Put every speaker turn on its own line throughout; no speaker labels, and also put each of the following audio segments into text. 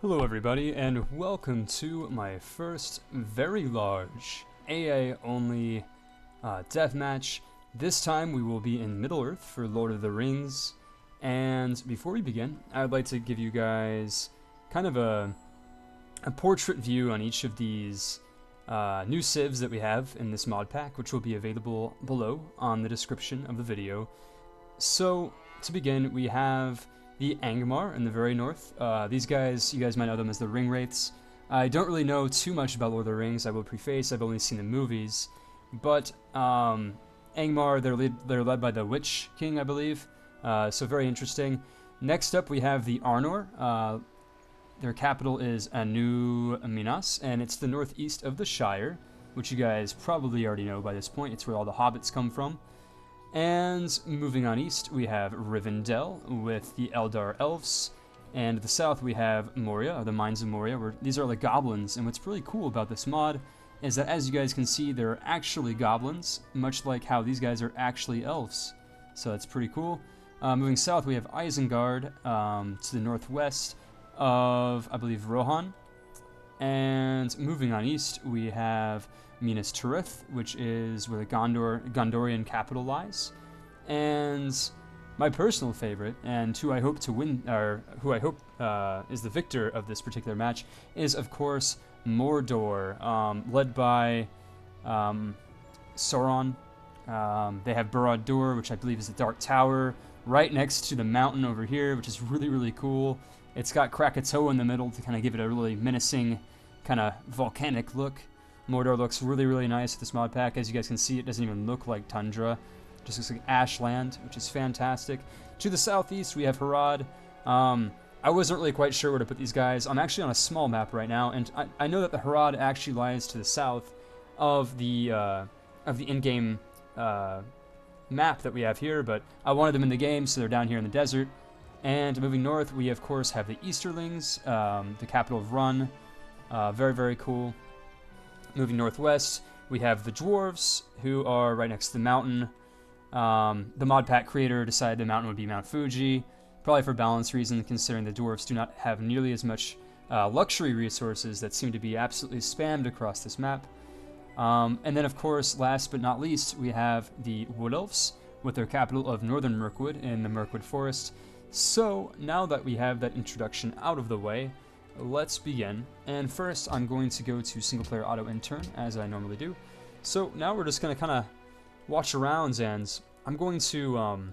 Hello everybody, and welcome to my first very large AA-only deathmatch. This time we will be in Middle-earth for Lord of the Rings, and before we begin, I would like to give you guys kind of a portrait view on each of these new civs that we have in this mod pack, which will be available below on the description of the video. So, to begin, we have the Angmar in the very north. These guys, you guys might know them as the Ring Wraiths. I don't really know too much about Lord of the Rings, I will preface, I've only seen the movies. But Angmar, they're led by the Witch King, I believe. So very interesting. Next up we have the Arnor. Their capital is Anu Minas, and it's the northeast of the Shire, which you guys probably already know by this point. It's where all the hobbits come from. And moving on east, we have Rivendell with the Eldar Elves. And to the south, we have Moria, or the Mines of Moria, where these are the goblins. And what's really cool about this mod is that, as you guys can see, they're actually goblins, much like how these guys are actually elves. So that's pretty cool. Moving south, we have Isengard to the northwest of, I believe, Rohan. And moving on east, we have Minas Tirith, which is where the Gondorian capital lies. And my personal favorite, and who I hope to win, or who I hope is the victor of this particular match, is of course Mordor, led by Sauron. They have Barad-dûr, which I believe is the Dark Tower, right next to the mountain over here, which is really, really cool. It's got Krakatoa in the middle to kind of give it a really menacing, kind of volcanic look. Mordor looks really, really nice with this mod pack. As you guys can see, it doesn't even look like tundra. It just looks like ashland, which is fantastic. To the southeast, we have Harad. I wasn't really quite sure where to put these guys. I'm actually on a small map right now, and I know that the Harad actually lies to the south of the in-game map that we have here, but I wanted them in the game, so they're down here in the desert. And moving north, we of course have the Easterlings, the capital of Run. Very, very cool. Moving northwest, we have the Dwarves, who are right next to the mountain. The mod pack creator decided the mountain would be Mount Fuji, probably for balance reasons, considering the Dwarves do not have nearly as much luxury resources that seem to be absolutely spammed across this map. And then, of course, last but not least, we have the Wood Elves, with their capital of Northern Mirkwood in the Mirkwood Forest. So, now that we have that introduction out of the way, let's begin. And first, I'm going to go to single player auto intern, as I normally do. So now we're just going to kind of watch around, and I'm going to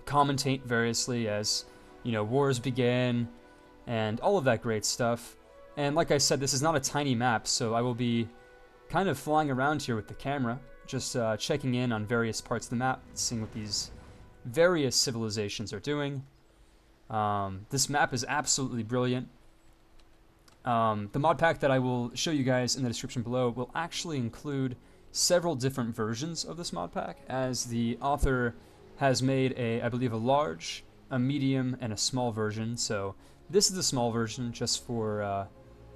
commentate variously as, you know, wars begin, and all of that great stuff. And like I said, this is not a tiny map, so I will be kind of flying around here with the camera, just checking in on various parts of the map, seeing what these various civilizations are doing. This map is absolutely brilliant. The mod pack that I will show you guys in the description below will actually include several different versions of this mod pack, as the author has made I believe a large, a medium, and a small version. So this is the small version just for,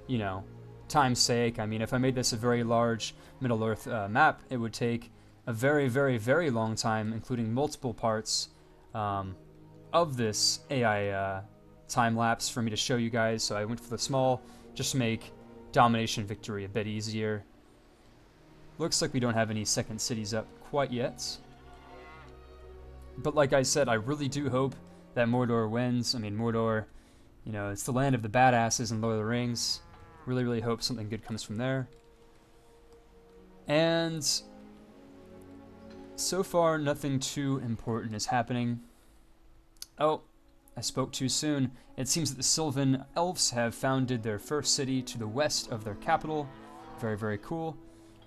you know, time's sake. I mean, if I made this a very large Middle-earth map, it would take a very, very, very long time, including multiple parts of this AI time-lapse for me to show you guys, so I went for the small, just to make domination victory a bit easier. Looks like we don't have any second cities up quite yet. But like I said, I really do hope that Mordor wins. I mean, Mordor, you know, it's the land of the badasses in Lord of the Rings. Really, really hope something good comes from there. And so far, nothing too important is happening. Oh, I spoke too soon. It seems that the Sylvan Elves have founded their first city to the west of their capital. Very, very cool.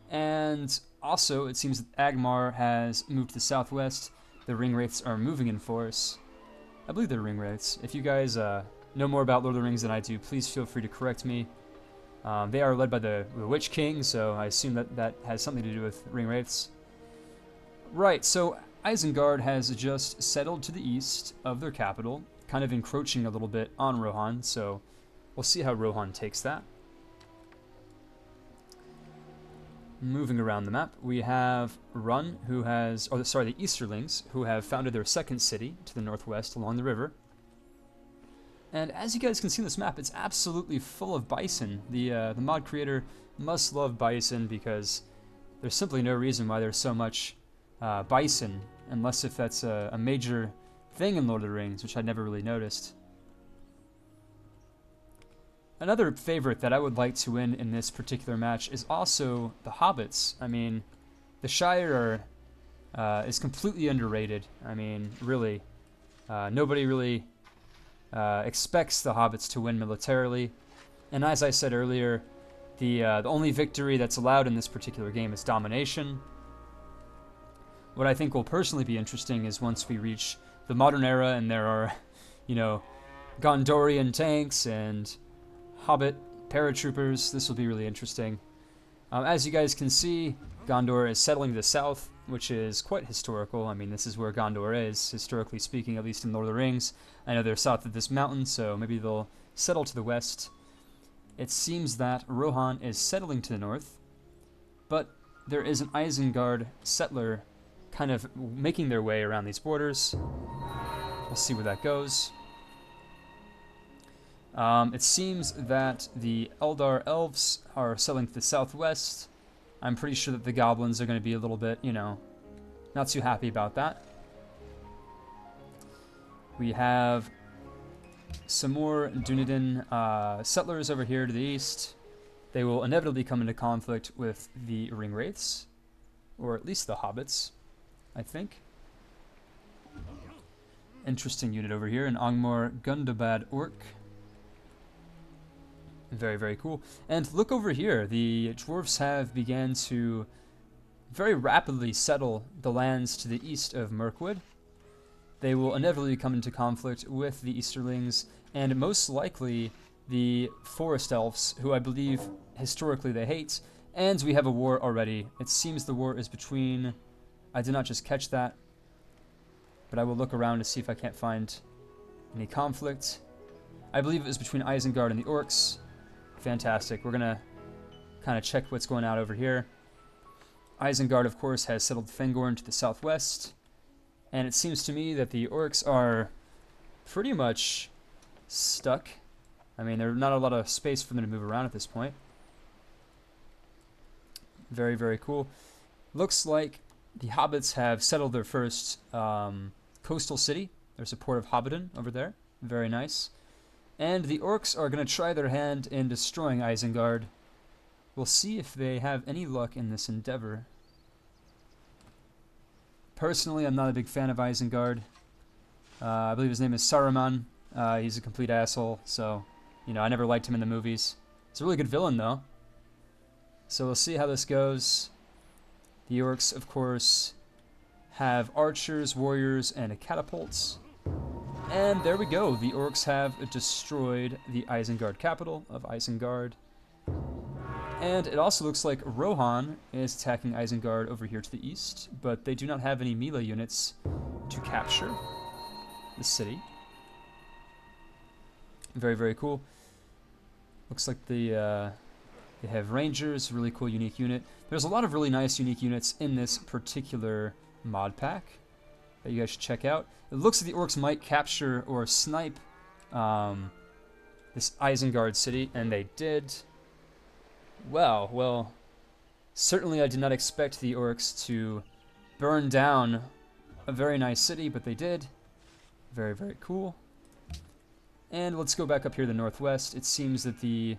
And also, it seems that Angmar has moved to the southwest. The Ring Wraiths are moving in force. I believe they're Ring Wraiths. If you guys know more about Lord of the Rings than I do, please feel free to correct me. They are led by the Witch King, so I assume that has something to do with Ring Wraiths. Right, so Isengard has just settled to the east of their capital, kind of encroaching a little bit on Rohan, so we'll see how Rohan takes that. Moving around the map, we have Run, who has, the Easterlings, who have founded their second city to the northwest along the river. And as you guys can see on this map, it's absolutely full of bison. The mod creator must love bison because there's simply no reason why there's so much bison, unless if that's a major thing in Lord of the Rings, which I never really noticed. Another favorite that I would like to win in this particular match is also the hobbits. I mean, the Shire is completely underrated. I mean, really, nobody really expects the hobbits to win militarily. And as I said earlier, the only victory that's allowed in this particular game is domination. What I think will personally be interesting is once we reach the modern era and there are, you know, Gondorian tanks and Hobbit paratroopers. This will be really interesting. As you guys can see, Gondor is settling to the south, which is quite historical. I mean, this is where Gondor is, historically speaking, at least in Lord of the Rings. I know they're south of this mountain, so maybe they'll settle to the west. It seems that Rohan is settling to the north, but there is an Isengard settler kind of making their way around these borders. We'll see where that goes. It seems that the Eldar elves are settling to the southwest. I'm pretty sure that the goblins are going to be a little bit, you know, not too happy about that. We have some more Dunedain settlers over here to the east. They will inevitably come into conflict with the Ringwraiths, or at least the Hobbits, I think. Interesting unit over here, an Angmar Gundabad Orc. Very, very cool. And look over here. The dwarves have began to very rapidly settle the lands to the east of Mirkwood. They will inevitably come into conflict with the Easterlings and most likely the Forest Elves, who I believe historically they hate. And we have a war already. It seems the war is between... I did not just catch that, but I will look around to see if I can't find any conflict. I believe it was between Isengard and the Orcs. Fantastic. We're going to kind of check what's going on over here. Isengard, of course, has settled Fangorn to the southwest. And it seems to me that the Orcs are pretty much stuck. I mean, there's not a lot of space for them to move around at this point. Very, very cool. Looks like the Hobbits have settled their first coastal city. There's a port of Hobbiton over there. Very nice. And the Orcs are going to try their hand in destroying Isengard. We'll see if they have any luck in this endeavor. Personally, I'm not a big fan of Isengard. I believe his name is Saruman. He's a complete asshole, so, you know, I never liked him in the movies. He's a really good villain, though. So we'll see how this goes. The Orcs, of course, have archers, warriors, and catapults. And there we go. The Orcs have destroyed the Isengard capital of Isengard. And it also looks like Rohan is attacking Isengard over here to the east, but they do not have any melee units to capture the city. Very, very cool. Looks like they have Rangers, really cool, unique unit. There's a lot of really nice, unique units in this particular mod pack that you guys should check out. It looks like the Orcs might capture or snipe this Isengard city, and they did. Well, certainly I did not expect the Orcs to burn down a very nice city, but they did. Very, very cool. And let's go back up here to the northwest. It seems that the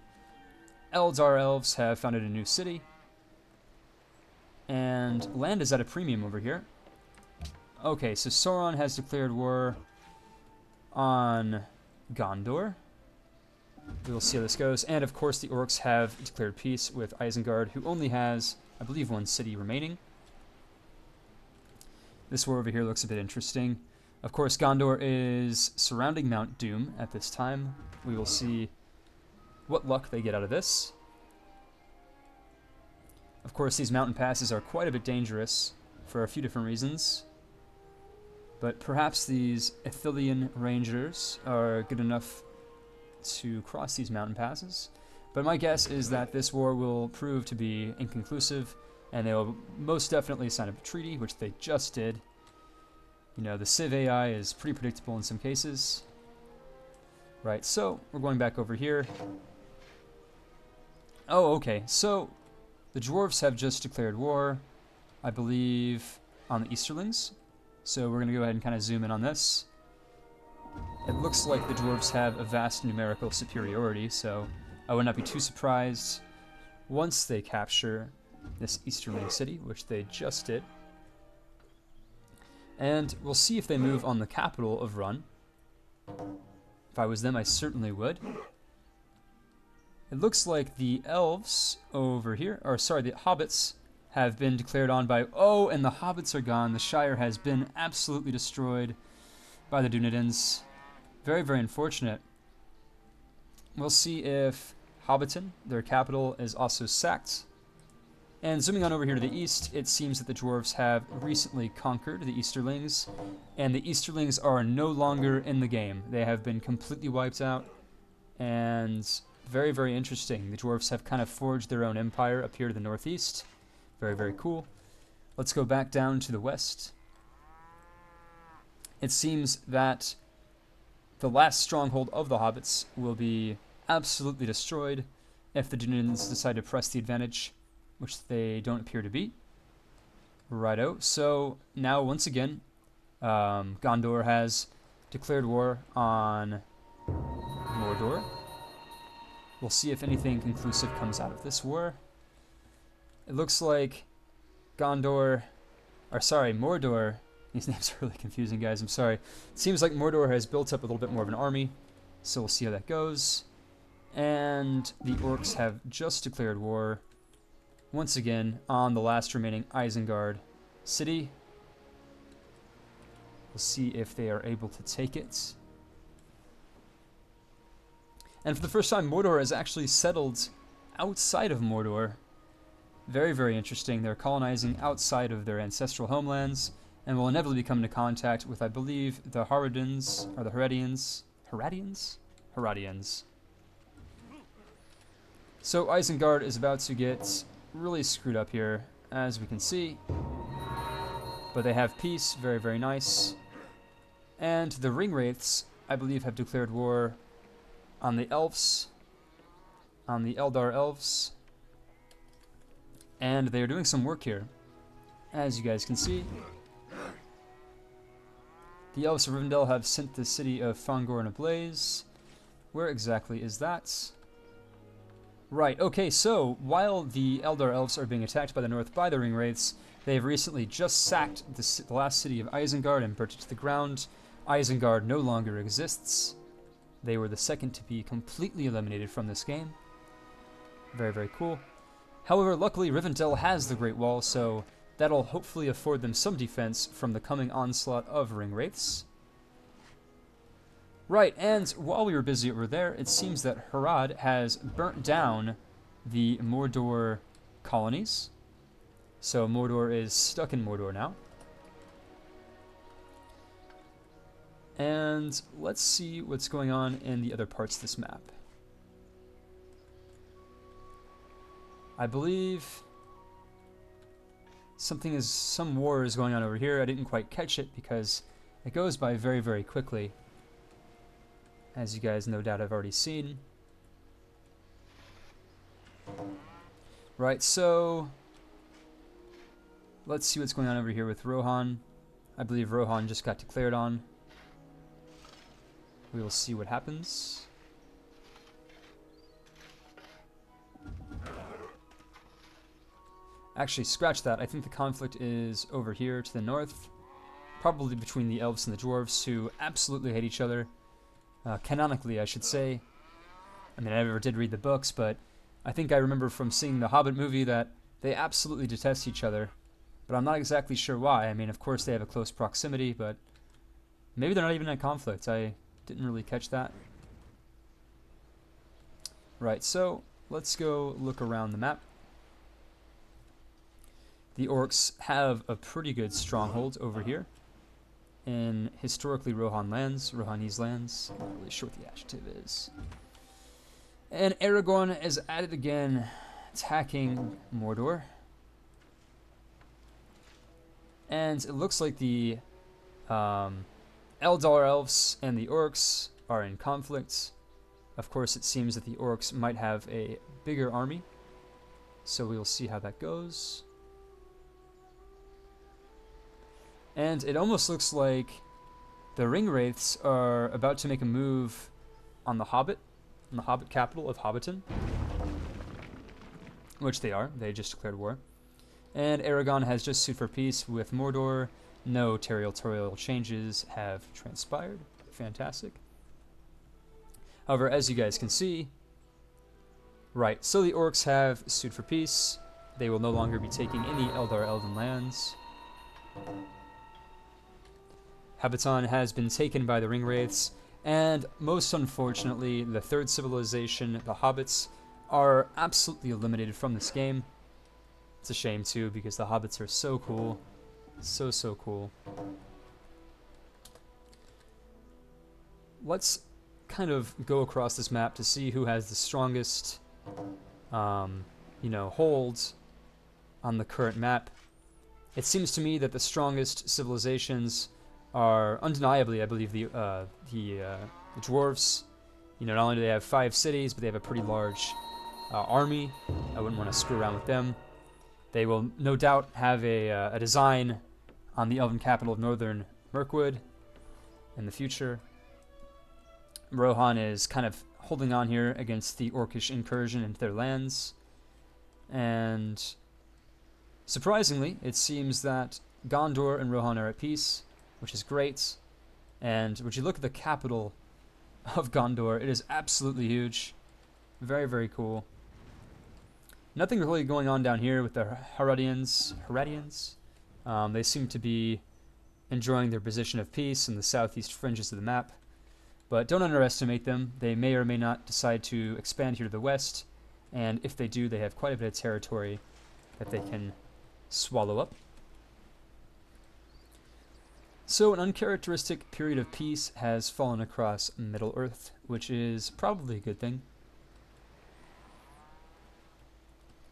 Eldar elves have founded a new city. And land is at a premium over here. Okay, so Sauron has declared war on Gondor. We will see how this goes. And of course the Orcs have declared peace with Isengard, who only has, I believe, one city remaining. This war over here looks a bit interesting. Of course, Gondor is surrounding Mount Doom at this time. We will see what luck they get out of this. Of course, these mountain passes are quite a bit dangerous for a few different reasons. But perhaps these Ithilien Rangers are good enough to cross these mountain passes. But my guess is that this war will prove to be inconclusive, and they will most definitely sign a treaty, which they just did. You know, the Civ AI is pretty predictable in some cases. Right, so we're going back over here. Oh, okay, so the dwarves have just declared war, I believe, on the Easterlings. So we're going to go ahead and kind of zoom in on this. It looks like the dwarves have a vast numerical superiority, so I would not be too surprised once they capture this Easterling city, which they just did. And we'll see if they move on the capital of Run. If I was them, I certainly would. It looks like the elves over here, or sorry, the hobbits have been declared on by... Oh, and the hobbits are gone. The Shire has been absolutely destroyed by the Dunedains. Very, very unfortunate. We'll see if Hobbiton, their capital, is also sacked. And zooming on over here to the east, it seems that the dwarves have recently conquered the Easterlings, and the Easterlings are no longer in the game. They have been completely wiped out, and very, very interesting. The dwarves have kind of forged their own empire up here to the northeast. Very, very cool. Let's go back down to the west. It seems that the last stronghold of the hobbits will be absolutely destroyed if the Dunedains decide to press the advantage, which they don't appear to be. Righto. So now, once again, Gondor has declared war on Mordor. We'll see if anything conclusive comes out of this war. It looks like Mordor. These names are really confusing, guys. I'm sorry. It seems like Mordor has built up a little bit more of an army, so we'll see how that goes. And the orcs have just declared war, once again, on the last remaining Isengard city. We'll see if they are able to take it. And for the first time, Mordor has actually settled outside of Mordor. Very, very interesting. They're colonizing outside of their ancestral homelands, and will inevitably come into contact with, I believe, the Haradians, or the Haradians. Haradians. So Isengard is about to get really screwed up here, as we can see. But they have peace, very, very nice. And the Ringwraiths, I believe, have declared war on the elves, on the Eldar elves. And they are doing some work here, as you guys can see. The elves of Rivendell have sent the city of Fangor in a blaze. Where exactly is that? Right, okay, so while the Eldar elves are being attacked by the north by the Ringwraiths, they have recently just sacked the last city of Isengard and burnt it to the ground. Isengard no longer exists. They were the second to be completely eliminated from this game. Very, very cool. However, luckily Rivendell has the Great Wall, so that'll hopefully afford them some defense from the coming onslaught of Ringwraiths. Right, and while we were busy over there, it seems that Harad has burnt down the Mordor colonies. So Mordor is stuck in Mordor now. And let's see what's going on in the other parts of this map. I believe some war is going on over here. I didn't quite catch it because it goes by very, very quickly, as you guys no doubt have already seen. Right, so let's see what's going on over here with Rohan. I believe Rohan just got declared on. We will see what happens. Actually, scratch that. I think the conflict is over here to the north. Probably between the elves and the dwarves, who absolutely hate each other. Canonically, I should say. I mean, I never did read the books, but I think I remember from seeing the Hobbit movie that they absolutely detest each other. But I'm not exactly sure why. I mean, of course they have a close proximity, but maybe they're not even in conflict. I didn't really catch that. Right, so let's go look around the map. The orcs have a pretty good stronghold over here in historically Rohanese lands. I'm not really sure what the adjective is. And Aragorn is at it again, attacking Mordor. And it looks like the Eldar elves and the orcs are in conflict. Of course, it seems that the orcs might have a bigger army, so we will see how that goes. And it almost looks like the ring wraiths are about to make a move on the Hobbit capital of Hobbiton, which they are. They just declared war. And Aragon has just sued for peace with Mordor. No territorial changes have transpired. Fantastic. However, as you guys can see, right, so the orcs have sued for peace. They will no longer be taking any Eldar Elven lands. Hobbiton has been taken by the Ringwraiths, and most unfortunately, the third civilization, the Hobbits, are absolutely eliminated from this game. It's a shame too, because the Hobbits are so cool. So cool. Let's kind of go across this map to see who has the strongest, holds on the current map. It seems to me that the strongest civilizations are undeniably, I believe, the dwarves. Not only do they have 5 cities, but they have a pretty large army. I wouldn't want to screw around with them. They will no doubt have a design on the elven capital of northern Mirkwood in the future. Rohan is kind of holding on here against the orcish incursion into their lands. And surprisingly, it seems that Gondor and Rohan are at peace, which is great. And would you look at the capital of Gondor, it is absolutely huge. Very, very cool. Nothing really going on down here with the Haradians. They seem to be enjoying their position of peace in the southeast fringes of the map. But don't underestimate them. They may or may not decide to expand here to the west. And if they do, they have quite a bit of territory that they can swallow up. So an uncharacteristic period of peace has fallen across Middle-earth, which is probably a good thing.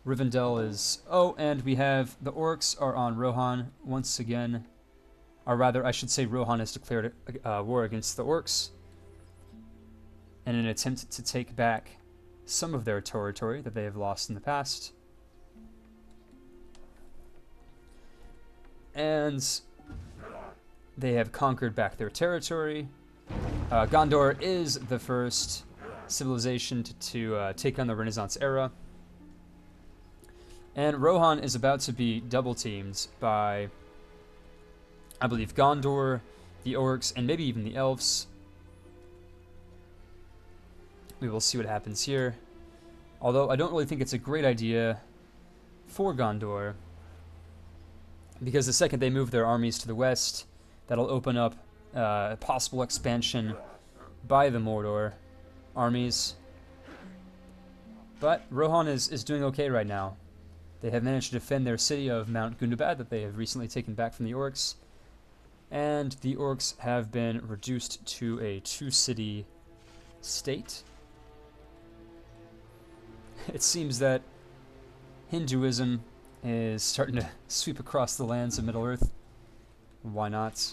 Rivendell is... Oh, and we have the orcs are on Rohan once again. Or rather, I should say Rohan has declared war against the orcs in an attempt to take back some of their territory that they have lost in the past. And they have conquered back their territory. Gondor is the first civilization to take on the Renaissance era. And Rohan is about to be double-teamed by, I believe, Gondor, the orcs, and maybe even the elves. We will see what happens here. Although I don't really think it's a great idea for Gondor, because the second they move their armies to the west, that'll open up a possible expansion by the Mordor armies. But Rohan is doing okay right now. They have managed to defend their city of Mount Gundabad that they have recently taken back from the orcs. And the orcs have been reduced to a 2-city state. It seems that Hinduism is starting to sweep across the lands of Middle-earth. Why not?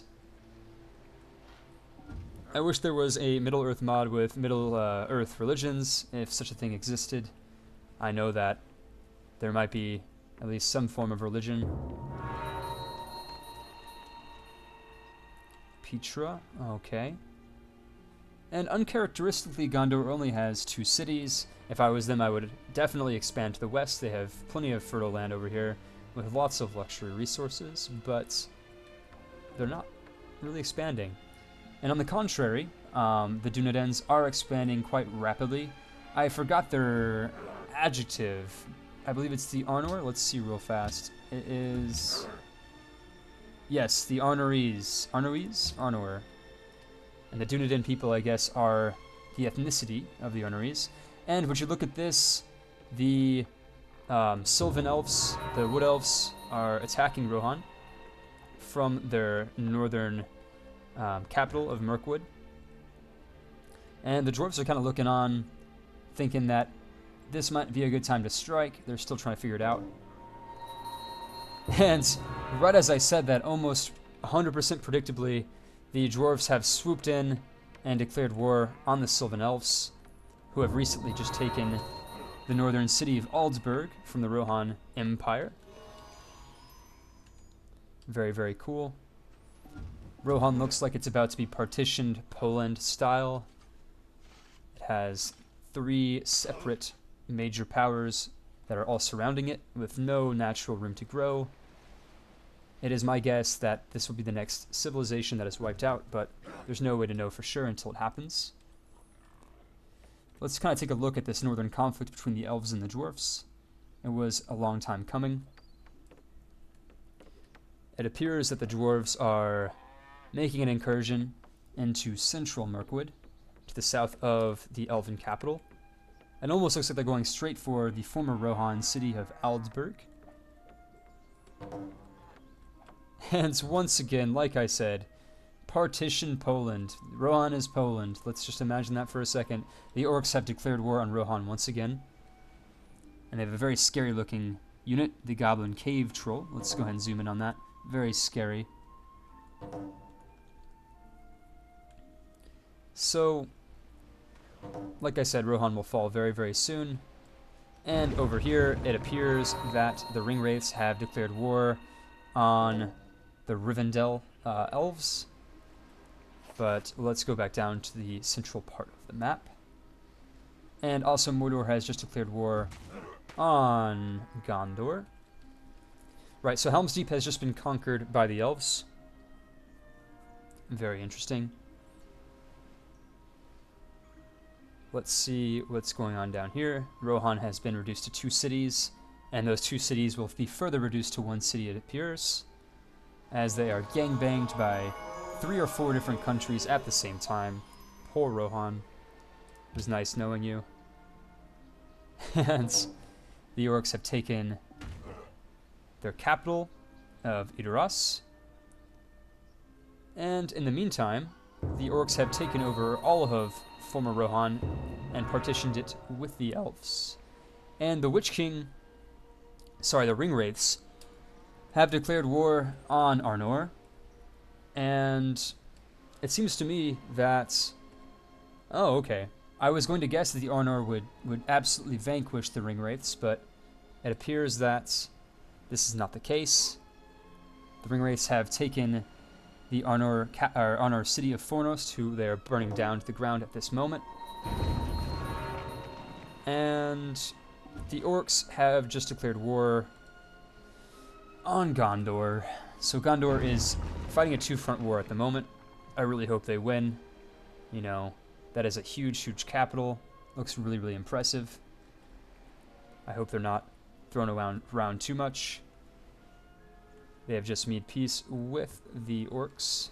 I wish there was a Middle-earth mod with Middle-earth religions, if such a thing existed. I know that there might be at least some form of religion. Petra, okay. And uncharacteristically, Gondor only has 2 cities. If I was them, I would definitely expand to the west. They have plenty of fertile land over here with lots of luxury resources, but they're not really expanding. And on the contrary, the Dunedins are expanding quite rapidly. I forgot their adjective. I believe it's the Arnor. Let's see real fast. It is... Yes, the Arnories. Arnor. And the Dunedin people, I guess, are the ethnicity of the Arnories. And would you look at this, the Sylvan Elves, the Wood Elves, are attacking Rohan from their northern capital of Mirkwood. And the Dwarves are kind of looking on, thinking that this might be a good time to strike. They're still trying to figure it out. And right as I said that, almost 100% predictably, the Dwarves have swooped in and declared war on the Sylvan Elves, who have recently just taken the northern city of Aldsburg from the Rohan Empire. Very, very cool. Rohan looks like it's about to be partitioned Poland style. It has 3 separate major powers that are all surrounding it with no natural room to grow. It is my guess that this will be the next civilization that is wiped out, but there's no way to know for sure until it happens. Let's kind of take a look at this northern conflict between the elves and the dwarfs. It was a long time coming. It appears that the dwarves are making an incursion into central Mirkwood, to the south of the elven capital. It almost looks like they're going straight for the former Rohan city of Aldsburg. And once again, like I said, partition Poland. Rohan is Poland. Let's just imagine that for a second. The orcs have declared war on Rohan once again. And they have a very scary looking unit, the Goblin Cave Troll. Let's go ahead and zoom in on that. Very scary. So, like I said, Rohan will fall very, very soon. And over here, it appears that the Ringwraiths have declared war on the Rivendell elves. But let's go back down to the central part of the map. And also Mordor has just declared war on Gondor. Right, so Helm's Deep has just been conquered by the elves. Very interesting. Let's see what's going on down here. Rohan has been reduced to 2 cities, and those 2 cities will be further reduced to 1 city, it appears, as they are gangbanged by 3 or 4 different countries at the same time. Poor Rohan. It was nice knowing you. And the orcs have taken their capital of Idaros. And in the meantime, the orcs have taken over all of former Rohan and partitioned it with the elves. And the Witch King, the Ringwraiths, have declared war on Arnor. And it seems to me that... Oh, okay. I was going to guess that the Arnor would absolutely vanquish the Ringwraiths, but it appears that this is not the case. The Ringwraiths have taken the Arnor city of Fornost, who they are burning down to the ground at this moment. And the orcs have just declared war on Gondor. So Gondor is fighting a 2-front war at the moment. I really hope they win. You know, that is a huge, huge capital. Looks really, really impressive. I hope they're not thrown around too much. They have just made peace with the orcs.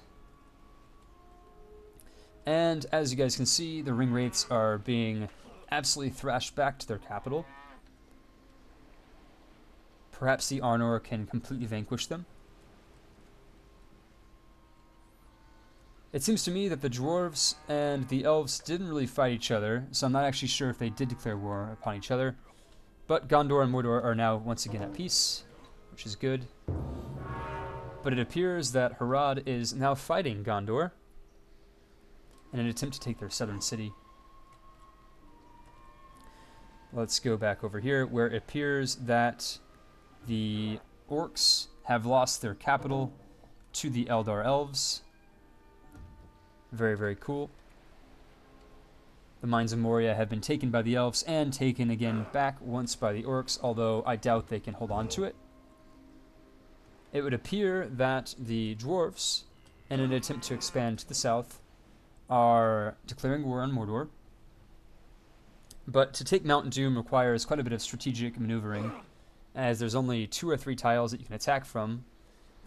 And as you guys can see, the Ringwraiths are being absolutely thrashed back to their capital. Perhaps the Arnor can completely vanquish them. It seems to me that the dwarves and the elves didn't really fight each other, so I'm not actually sure if they did declare war upon each other. But Gondor and Mordor are now once again at peace, which is good. But it appears that Harad is now fighting Gondor in an attempt to take their southern city. Let's go back over here, where it appears that the orcs have lost their capital to the Eldar elves. Very, very cool. The Mines of Moria have been taken by the elves and taken again back once by the orcs, although I doubt they can hold on to it. It would appear that the dwarves, in an attempt to expand to the south, are declaring war on Mordor. But to take Mount Doom requires quite a bit of strategic maneuvering, as there's only 2 or 3 tiles that you can attack from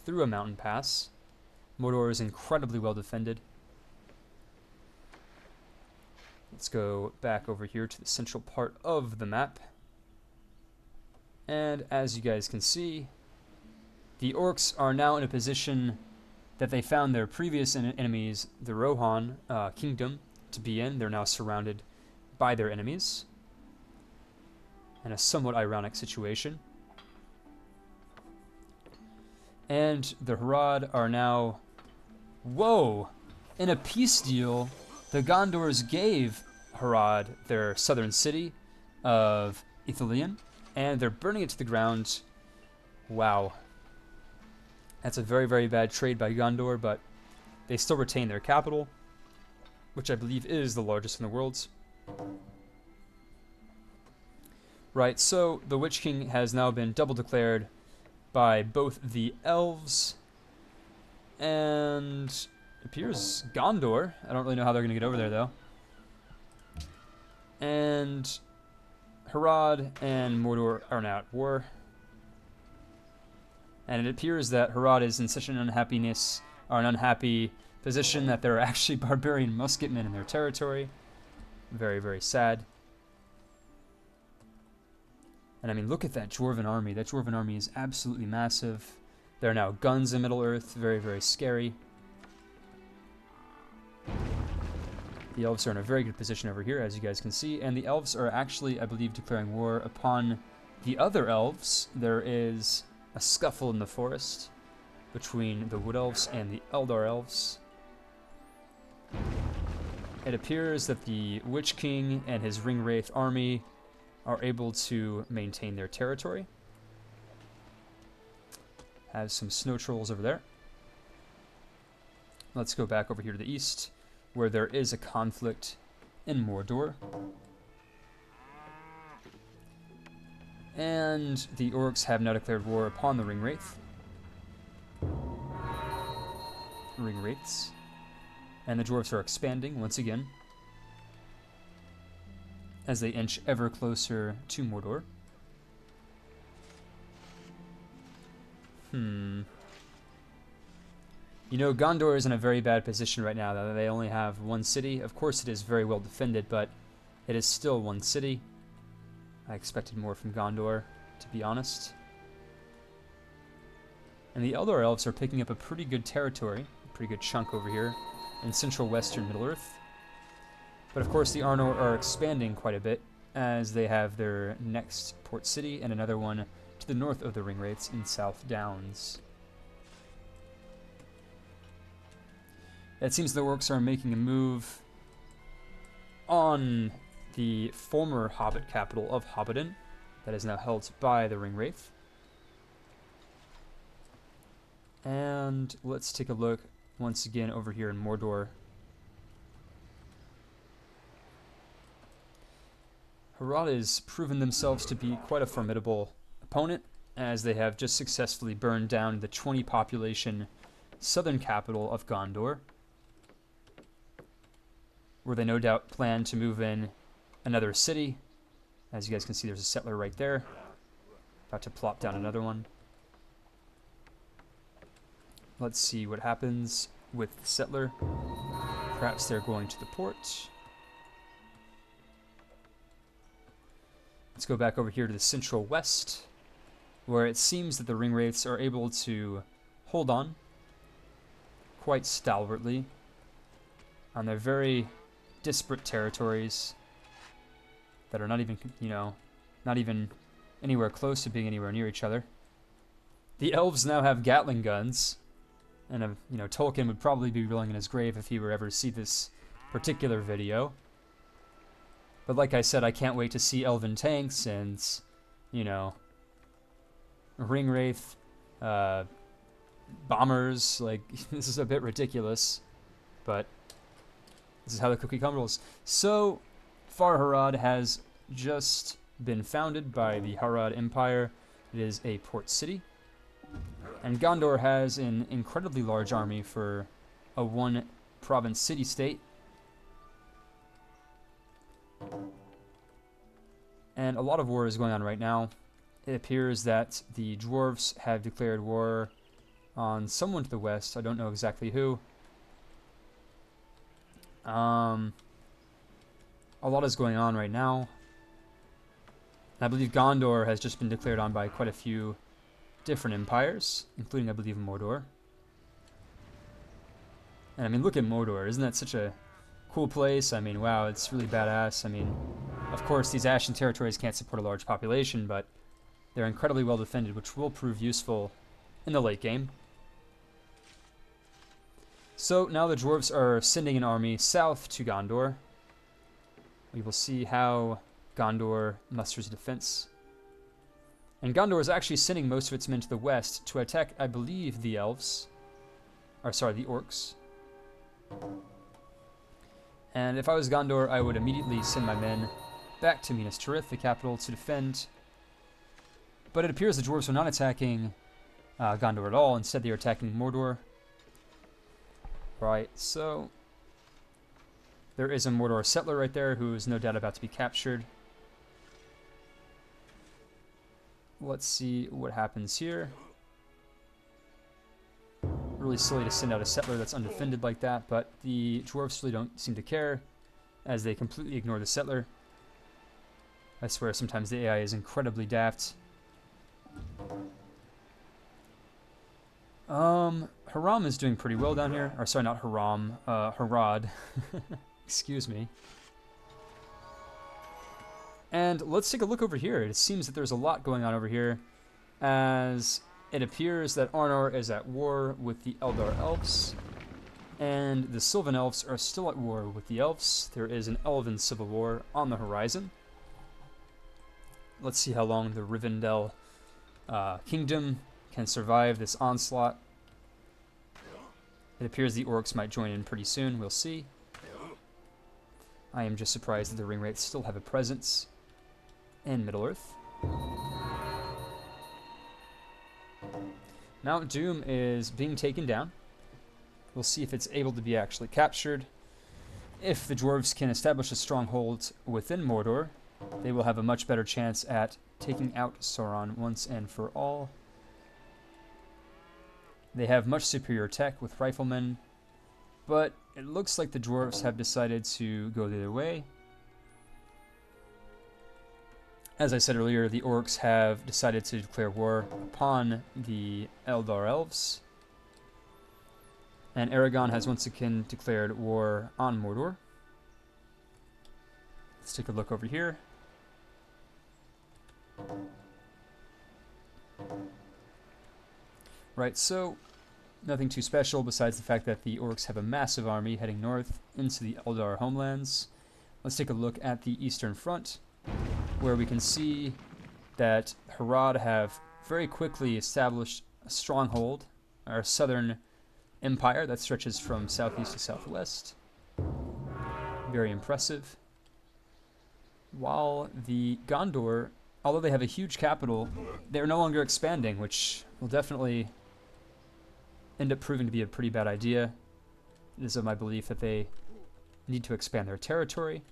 through a mountain pass. Mordor is incredibly well defended. Let's go back over here to the central part of the map. And as you guys can see, the orcs are now in a position that they found their previous enemies, the Rohan kingdom, to be in. They're now surrounded by their enemies in a somewhat ironic situation. And the Harad are now, whoa, in a peace deal The Gondors gave Harad their southern city of Ithilien, and they're burning it to the ground. Wow. That's a very, very bad trade by Gondor, but they still retain their capital, which I believe is the largest in the world. Right, so the Witch King has now been double declared by both the elves and it appears Gondor. I don't really know how they're going to get over there, though. And Harad and Mordor are now at war. And it appears that Harad is in such an unhappy position that there are actually barbarian musketmen in their territory. Very, very sad. And I mean, look at that Dwarven army. That Dwarven army is absolutely massive. There are now guns in Middle-earth. Very, very scary. The elves are in a very good position over here, as you guys can see. And the elves are actually, I believe, declaring war upon the other elves. There is a scuffle in the forest between the Wood Elves and the Eldar Elves. It appears that the Witch King and his Ringwraith army are able to maintain their territory. Has some snow trolls over there. Let's go back over here to the east, where there is a conflict in Mordor. And the orcs have now declared war upon the Ringwraiths. And the dwarves are expanding once again as they inch ever closer to Mordor. You know, Gondor is in a very bad position right now, that they only have one city. Of course, it is very well defended, but it is still one city. I expected more from Gondor, to be honest. And the Eldar Elves are picking up a pretty good territory, a pretty good chunk over here in central western Middle-earth. But of course, the Arnor are expanding quite a bit, as they have their next port city and another one to the north of the Ringwraiths in South Downs. It seems the orcs are making a move on the former Hobbit capital of Hobbiton, that is now held by the Ringwraith. And let's take a look once again over here in Mordor. Harad has proven themselves to be quite a formidable opponent, as they have just successfully burned down the 20 population southern capital of Gondor, where they no doubt plan to move in another city. As you guys can see, there's a settler right there, about to plop down another one. Let's see what happens with the settler. Perhaps they're going to the port. Let's go back over here to the central west, where it seems that the Ringwraiths are able to hold on quite stalwartly on their very disparate territories that are not even, not even anywhere close to being anywhere near each other. The elves now have Gatling guns, and Tolkien would probably be rolling in his grave if he were ever to see this particular video. But like I said, I can't wait to see elven tanks and, Ringwraith bombers. Like, this is a bit ridiculous, but this is how the cookie crumbles. So far, Harad has just been founded by the Harad Empire. It is a port city. And Gondor has an incredibly large army for a one-province city-state. And a lot of war is going on right now. It appears that the dwarves have declared war on someone to the west. I don't know exactly who. A lot is going on right now. I believe Gondor has just been declared on by quite a few different empires, including, I believe, Mordor. And I mean, look at Mordor. Isn't that such a cool place? I mean, wow, it's really badass. I mean, of course, these Ashen territories can't support a large population, but they're incredibly well defended, which will prove useful in the late game. So now the dwarves are sending an army south to Gondor. We will see how Gondor musters defense. And Gondor is actually sending most of its men to the west to attack, I believe, the elves. Or sorry, the orcs. And if I was Gondor, I would immediately send my men back to Minas Tirith, the capital, to defend. But it appears the dwarves are not attacking Gondor at all. Instead, they are attacking Mordor. Right, so there is a Mordor settler right there who is no doubt about to be captured. Let's see what happens here. Really silly to send out a settler that's undefended like that, but the dwarves really don't seem to care, as they completely ignore the settler. I swear sometimes the AI is incredibly daft. Haram is doing pretty well down here. Or sorry, not Haram, Harad. Excuse me. And let's take a look over here. It seems that there's a lot going on over here, as it appears that Arnor is at war with the Eldar elves, and the Sylvan elves are still at war with the elves. There is an Elven civil war on the horizon. Let's see how long the Rivendell kingdom can survive this onslaught. It appears the orcs might join in pretty soon. We'll see. I am just surprised that the Ringwraiths still have a presence in Middle-earth. Mount Doom is being taken down. We'll see if it's able to be actually captured. If the dwarves can establish a stronghold within Mordor, they will have a much better chance at taking out Sauron once and for all. They have much superior tech with riflemen, but it looks like the dwarves have decided to go the other way. As I said earlier, the orcs have decided to declare war upon the Eldar elves, and Aragorn has once again declared war on Mordor. Let's take a look over here. Right, so nothing too special besides the fact that the orcs have a massive army heading north into the Eldar homelands. Let's take a look at the Eastern Front, where we can see that Harad have very quickly established a stronghold, our southern empire that stretches from southeast to southwest. Very impressive. While the Gondor, although they have a huge capital, they're no longer expanding, which will definitely end up proving to be a pretty bad idea. It is of my belief that they need to expand their territory.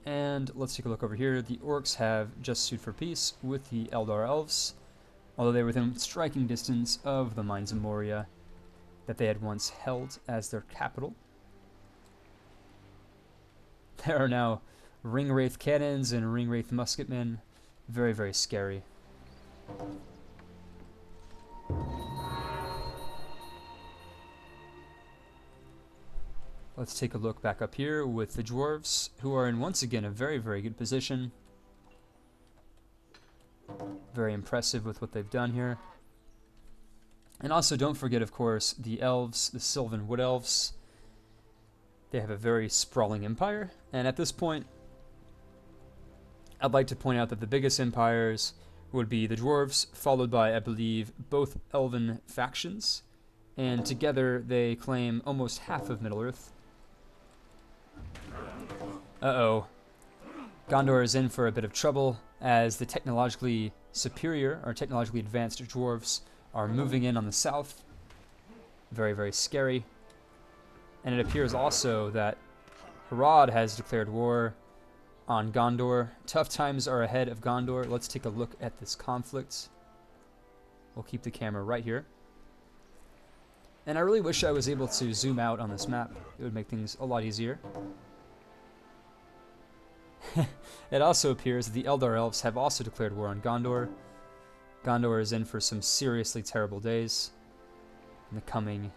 And let's take a look over here. The orcs have just sued for peace with the Eldar elves, although they were within striking distance of the Mines of Moria that they had once held as their capital. There are now Ringwraith cannons and Ringwraith musketmen. Very, very scary. Let's take a look back up here with the dwarves, who are in once again a very, very good position. Very impressive with what they've done here. And also don't forget, of course, the elves, the Sylvan Wood Elves. They have a very sprawling empire, and at this point, I'd like to point out that the biggest empires would be the dwarves, followed by, I believe, both elven factions, and together they claim almost half of Middle-earth. Uh-oh. Gondor is in for a bit of trouble, as the technologically superior, or technologically advanced dwarves are moving in on the south. Very, very scary. And it appears also that Harad has declared war on Gondor. Tough times are ahead of Gondor. Let's take a look at this conflict. We'll keep the camera right here. And I really wish I was able to zoom out on this map. It would make things a lot easier. It also appears that the Eldar elves have also declared war on Gondor. Gondor is in for some seriously terrible days in the coming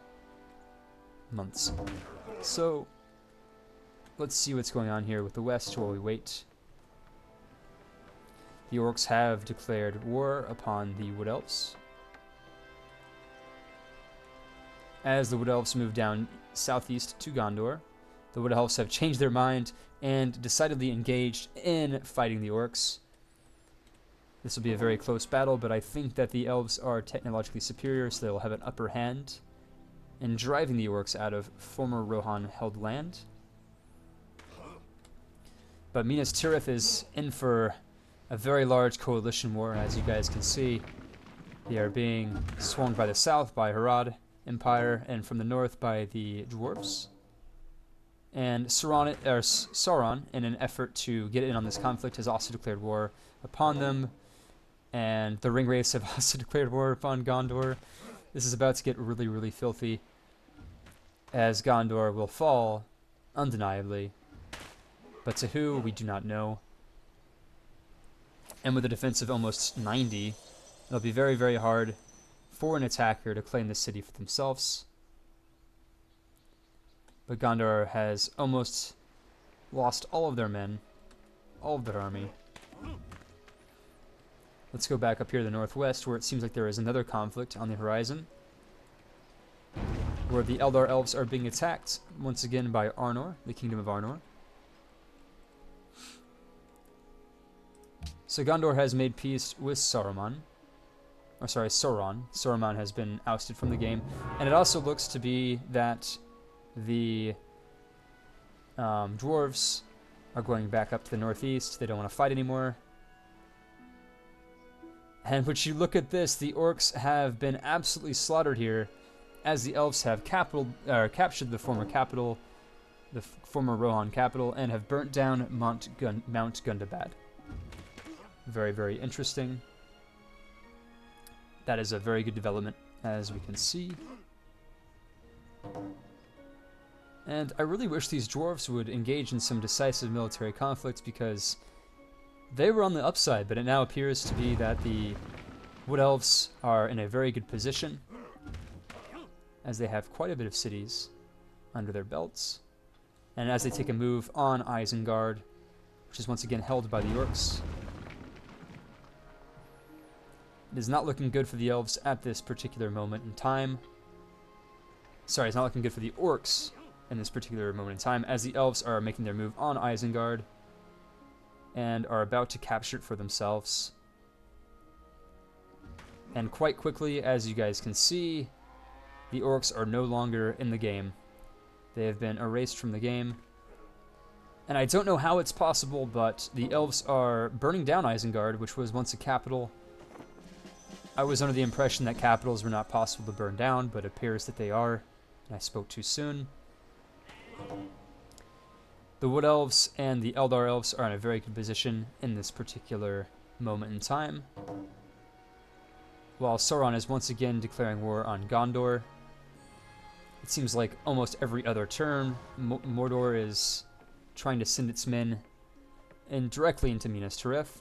months. So let's see what's going on here with the west while we wait. The orcs have declared war upon the Wood Elves. as the Wood Elves move down southeast to Gondor. The Wood Elves have changed their mind and decidedly engaged in fighting the Orcs. This will be a very close battle, but I think that the Elves are technologically superior, so they'll have an upper hand in driving the Orcs out of former Rohan-held land. But Minas Tirith is in for a very large coalition war, as you guys can see. They are being swarmed by the south by Harad Empire, and from the north by the Dwarves. And Sauron, in an effort to get in on this conflict, has also declared war upon them. And the Ringwraiths have also declared war upon Gondor. This is about to get really, really filthy, as Gondor will fall, undeniably. But to who, we do not know. And with a defense of almost 90, it'll be very, very hard for an attacker to claim the city for themselves. But Gondor has almost lost all of their men, all of their army. Let's go back up here to the northwest, where it seems like there is another conflict on the horizon, where the Eldar Elves are being attacked once again by Arnor, the Kingdom of Arnor. So Gondor has made peace with Sauron. Sauron has been ousted from the game, and it also looks to be that the dwarves are going back up to the northeast. They don't want to fight anymore. And when you look at this, the orcs have been absolutely slaughtered here, as the elves have captured the former capital, the former Rohan capital, and have burnt down Mount Gundabad. Very, very interesting. That is a very good development, as we can see. And I really wish these dwarves would engage in some decisive military conflicts, because they were on the upside, but it now appears to be that the Wood Elves are in a very good position, as they have quite a bit of cities under their belts. And as they take a move on Isengard, which is once again held by the Orcs, it is not looking good for the Elves at this particular moment in time. Sorry, it's not looking good for the Orcs in this particular moment in time, as the Elves are making their move on Isengard and are about to capture it for themselves. And quite quickly, as you guys can see, the Orcs are no longer in the game. They have been erased from the game. And I don't know how it's possible, but the Elves are burning down Isengard, which was once a capital. I was under the impression that capitals were not possible to burn down, but it appears that they are, and I spoke too soon. The Wood Elves and the Eldar Elves are in a very good position in this particular moment in time, while Sauron is once again declaring war on Gondor. It seems like almost every other turn, Mordor is trying to send its men directly into Minas Tirith.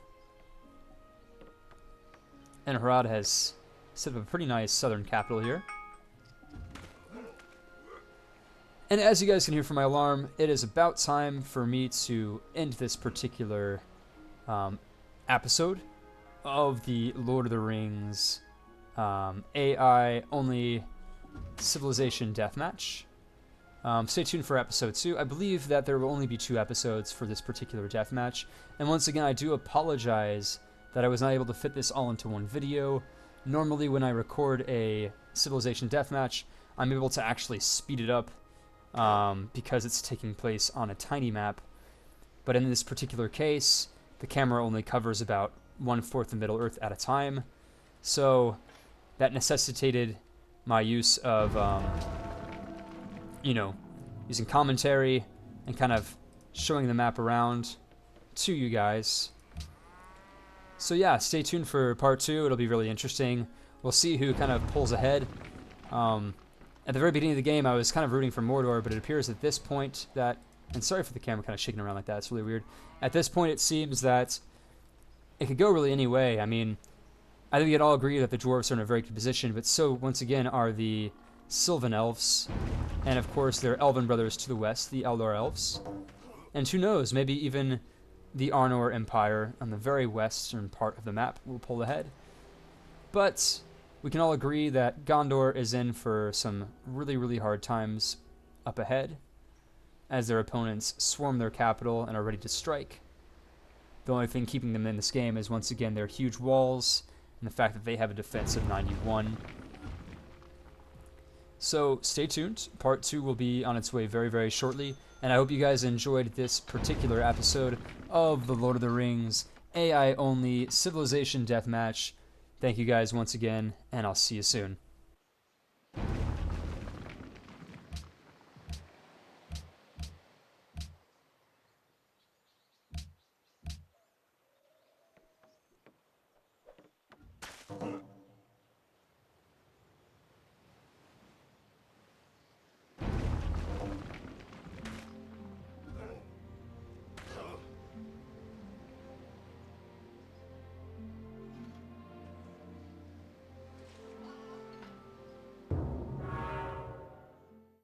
And Harad has set up a pretty nice southern capital here. And as you guys can hear from my alarm, it is about time for me to end this particular episode of the Lord of the Rings AI-only Civilization Deathmatch. Stay tuned for episode 2. I believe that there will only be 2 episodes for this particular deathmatch. And once again, I do apologize that I was not able to fit this all into one video. Normally, when I record a Civilization Deathmatch, I'm able to actually speed it up because it's taking place on a tiny map. But in this particular case, the camera only covers about 1/4 of Middle-earth at a time. So that necessitated my use of, using commentary and kind of showing the map around to you guys. So yeah, stay tuned for part 2. It'll be really interesting. We'll see who kind of pulls ahead. At the very beginning of the game, I was kind of rooting for Mordor, but it appears at this point that, and sorry for the camera kind of shaking around like that, it's really weird. At this point, it seems that it could go really any way. I mean, I think we can all agree that the dwarves are in a very good position, but so, once again, are the Sylvan Elves, and of course their Elven brothers to the west, the Eldar Elves. And who knows, maybe even the Arnor Empire on the very western part of the map will pull ahead. But we can all agree that Gondor is in for some really, really hard times up ahead, as their opponents swarm their capital and are ready to strike. The only thing keeping them in this game is, once again, their huge walls and the fact that they have a defense of 91. So stay tuned. Part 2 will be on its way very, very shortly. And I hope you guys enjoyed this particular episode of the Lord of the Rings AI-only Civilization Deathmatch. Thank you guys once again, and I'll see you soon.